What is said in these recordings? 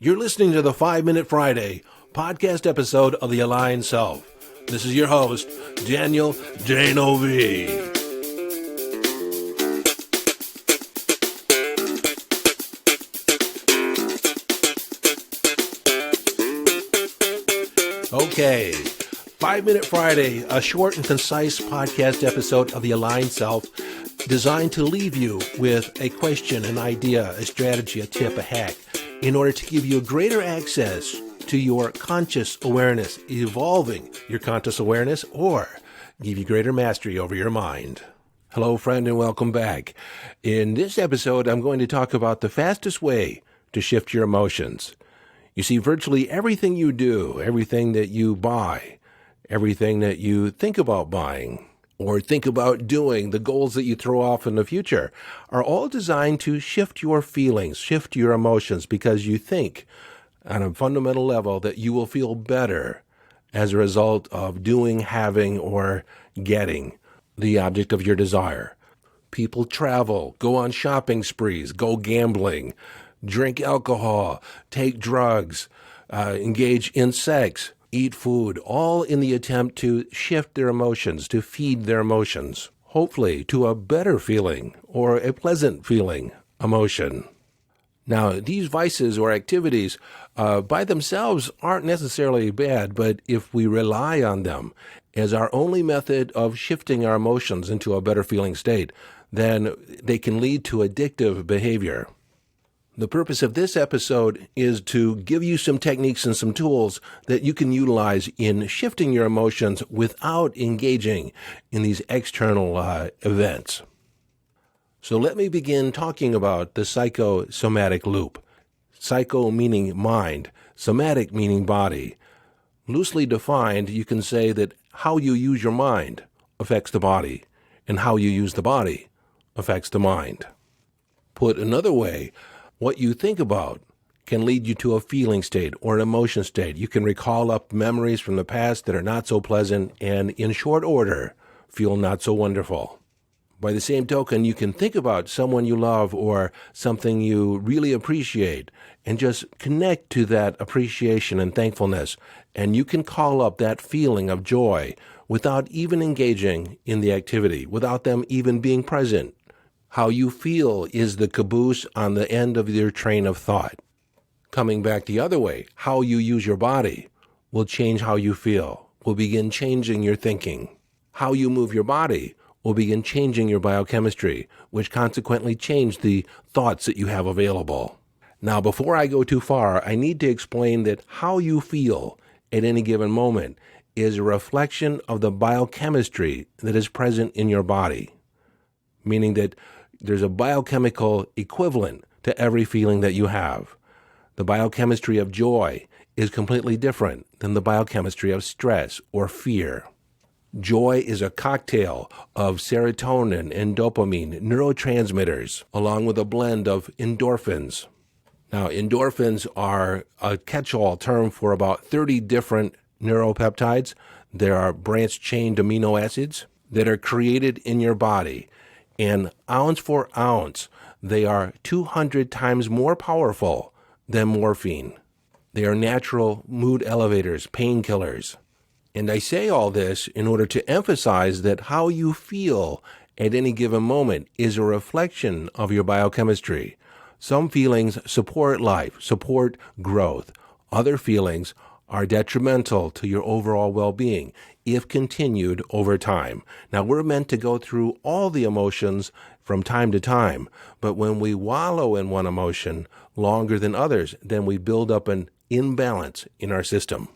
You're listening to the 5-Minute Friday podcast episode of The Aligned Self. This is your host, Daniel J-N-O-V. Okay, 5-Minute Friday, a short and concise podcast episode of The Aligned Self designed to leave you with a question, an idea, a strategy, a tip, a hack, in order to give you greater access to your conscious awareness, evolving your conscious awareness, or give you greater mastery over your mind. Hello, friend, and welcome back. In this episode, I'm going to talk about the fastest way to shift your emotions. You see, virtually everything you do, everything that you buy, everything that you think about buying, or think about doing, the goals that you throw off in the future, are all designed to shift your feelings, shift your emotions, because you think on a fundamental level that you will feel better as a result of doing, having, or getting the object of your desire. People travel, go on shopping sprees, go gambling, drink alcohol, take drugs, engage in sex, eat food, all in the attempt to shift their emotions, to feed their emotions, hopefully to a better feeling or a pleasant feeling emotion. Now, these vices or activities by themselves aren't necessarily bad, but if we rely on them as our only method of shifting our emotions into a better feeling state, then they can lead to addictive behavior. The purpose of this episode is to give you some techniques and some tools that you can utilize in shifting your emotions without engaging in these external events. So let me begin talking about the psychosomatic loop. Psycho meaning mind, somatic meaning body. Loosely defined, you can say that how you use your mind affects the body, and how you use the body affects the mind. Put another way, what you think about can lead you to a feeling state or an emotion state. You can recall up memories from the past that are not so pleasant and, in short order, feel not so wonderful. By the same token, you can think about someone you love or something you really appreciate and just connect to that appreciation and thankfulness, and you can call up that feeling of joy without even engaging in the activity, without them even being present. How you feel is the caboose on the end of your train of thought. Coming back the other way, how you use your body will change how you feel, will begin changing your thinking. How you move your body will begin changing your biochemistry, which consequently change the thoughts that you have available. Now, before I go too far, I need to explain that how you feel at any given moment is a reflection of the biochemistry that is present in your body, meaning that there's a biochemical equivalent to every feeling that you have. The biochemistry of joy is completely different than the biochemistry of stress or fear. Joy is a cocktail of serotonin and dopamine, neurotransmitters, along with a blend of endorphins. Now, endorphins are a catch-all term for about 30 different neuropeptides. There are branched-chain amino acids that are created in your body. And ounce for ounce, they are 200 times more powerful than morphine. They are natural mood elevators, painkillers. And I say all this in order to emphasize that how you feel at any given moment is a reflection of your biochemistry. Some feelings support life, support growth. Other feelings are detrimental to your overall well-being if continued over time. Now, we're meant to go through all the emotions from time to time, but when we wallow in one emotion longer than others, then we build up an imbalance in our system.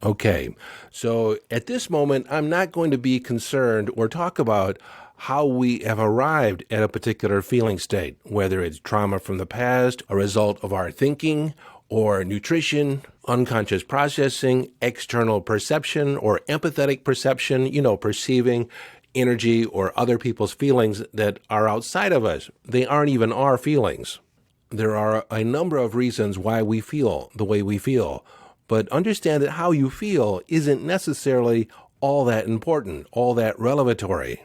Okay, so at this moment, I'm not going to be concerned or talk about how we have arrived at a particular feeling state, whether it's trauma from the past, a result of our thinking, or nutrition, unconscious processing, external perception, or empathetic perception, perceiving energy or other people's feelings that are outside of us. They aren't even our feelings. There are a number of reasons why we feel the way we feel, but understand that how you feel isn't necessarily all that important, all that revelatory.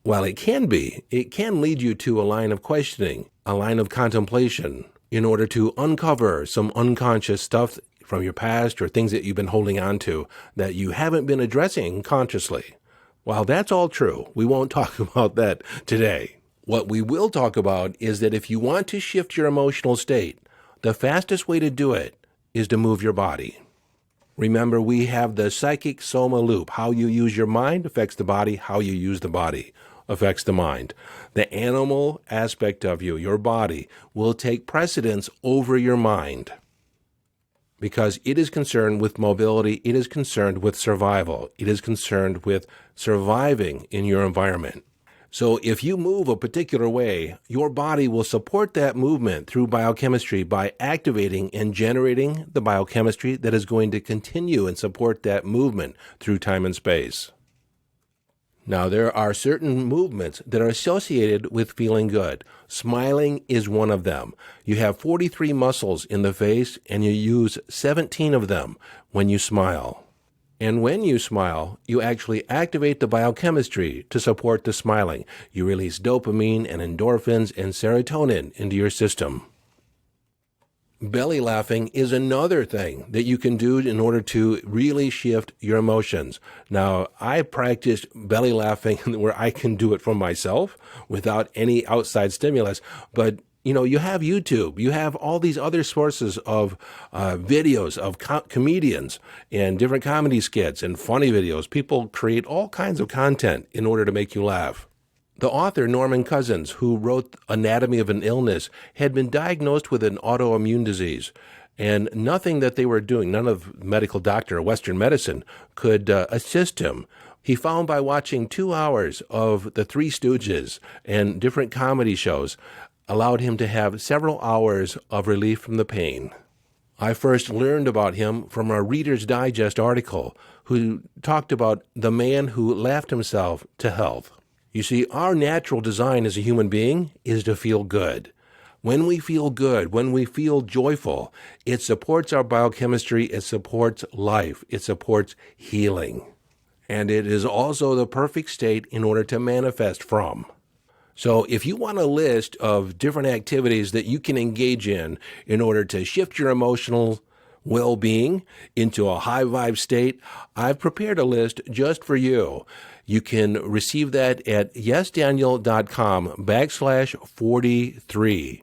While it can be, it can lead you to a line of questioning, a line of contemplation, in order to uncover some unconscious stuff from your past or things that you've been holding on to that you haven't been addressing consciously. While that's all true, we won't talk about that today. What we will talk about is that if you want to shift your emotional state, the fastest way to do it is to move your body. Remember, we have the psychic soma loop. How you use your mind affects the body. How you use the body affects the mind. The animal aspect of you, your body, will take precedence over your mind because it is concerned with mobility. It is concerned with survival. It is concerned with surviving in your environment. So if you move a particular way, your body will support that movement through biochemistry by activating and generating the biochemistry that is going to continue and support that movement through time and space. Now, there are certain movements that are associated with feeling good. Smiling is one of them. You have 43 muscles in the face, and you use 17 of them when you smile. And when you smile, you actually activate the biochemistry to support the smiling. You release dopamine and endorphins and serotonin into your system. Belly laughing is another thing that you can do in order to really shift your emotions. Now, I practiced belly laughing where I can do it for myself without any outside stimulus, but you have YouTube. You have all these other sources of videos of comedians and different comedy skits and funny videos. People create all kinds of content in order to make you laugh. The author Norman Cousins, who wrote Anatomy of an Illness, had been diagnosed with an autoimmune disease, and nothing that they were doing, none of medical doctor or Western medicine could assist him. He found by watching 2 hours of the Three Stooges and different comedy shows allowed him to have several hours of relief from the pain. I first learned about him from a Reader's Digest article who talked about the man who laughed himself to health. You see, our natural design as a human being is to feel good. When we feel good, when we feel joyful, it supports our biochemistry, it supports life, it supports healing. And it is also the perfect state in order to manifest from. So if you want a list of different activities that you can engage in order to shift your emotional well-being into a high vibe state, I've prepared a list just for you. You can receive that at yesdaniel.com/43.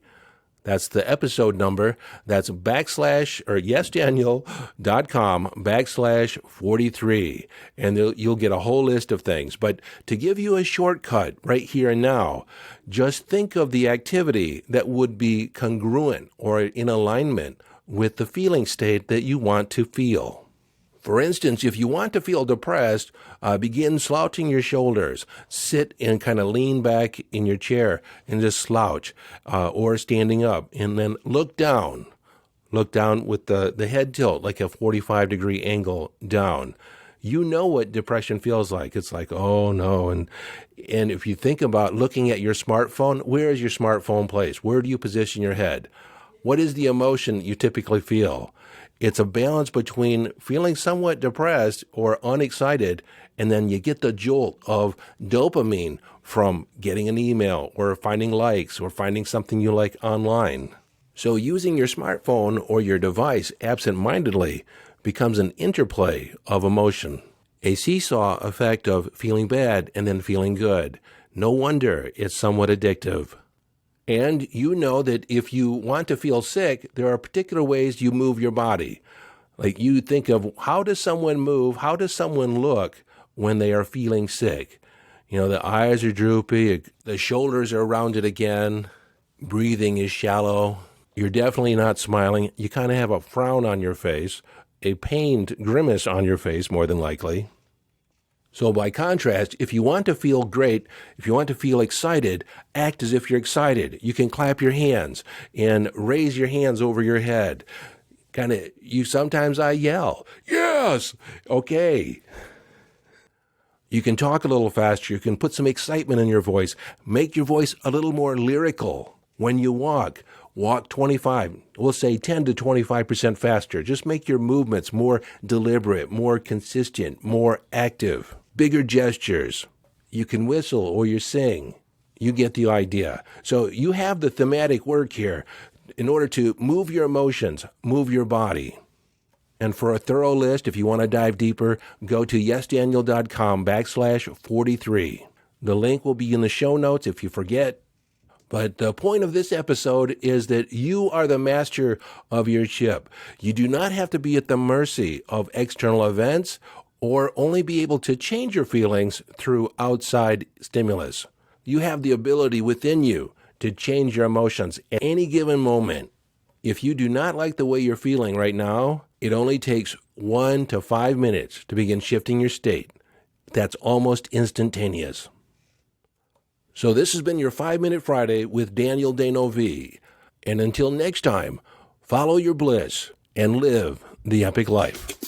That's the episode number. That's yesdaniel.com/43. And you'll get a whole list of things. But to give you a shortcut right here and now, just think of the activity that would be congruent or in alignment with the feeling state that you want to feel. For instance, if you want to feel depressed, begin slouching your shoulders. Sit and kind of lean back in your chair and just slouch, or standing up. And then look down. Look down with the head tilt, like a 45-degree angle down. You know what depression feels like. It's like, oh no. And if you think about looking at your smartphone, where is your smartphone placed? Where do you position your head? What is the emotion you typically feel? It's a balance between feeling somewhat depressed or unexcited, and then you get the jolt of dopamine from getting an email or finding likes or finding something you like online. So using your smartphone or your device absent-mindedly becomes an interplay of emotion, a seesaw effect of feeling bad and then feeling good. No wonder it's somewhat addictive. And you know that if you want to feel sick, there are particular ways you move your body. Like you think of, how does someone move? How does someone look when they are feeling sick? The eyes are droopy, the shoulders are rounded again, breathing is shallow. You're definitely not smiling. You kind of have a frown on your face, a pained grimace on your face, more than likely. So by contrast, if you want to feel great, if you want to feel excited, act as if you're excited. You can clap your hands and raise your hands over your head. Sometimes I yell, yes, okay. You can talk a little faster. You can put some excitement in your voice. Make your voice a little more lyrical. When you walk 25, we'll say 10 to 25% faster. Just make your movements more deliberate, more consistent, more active. Bigger gestures. You can whistle or you sing. You get the idea. So you have the thematic work here in order to move your emotions, move your body. And for a thorough list, if you want to dive deeper, go to yesdaniel.com/43. The link will be in the show notes if you forget. But the point of this episode is that you are the master of your ship. You do not have to be at the mercy of external events or only be able to change your feelings through outside stimulus. You have the ability within you to change your emotions at any given moment. If you do not like the way you're feeling right now, it only takes 1 to 5 minutes to begin shifting your state. That's almost instantaneous. So this has been your 5-Minute Friday with Daniel Denovi. And until next time, follow your bliss and live the epic life.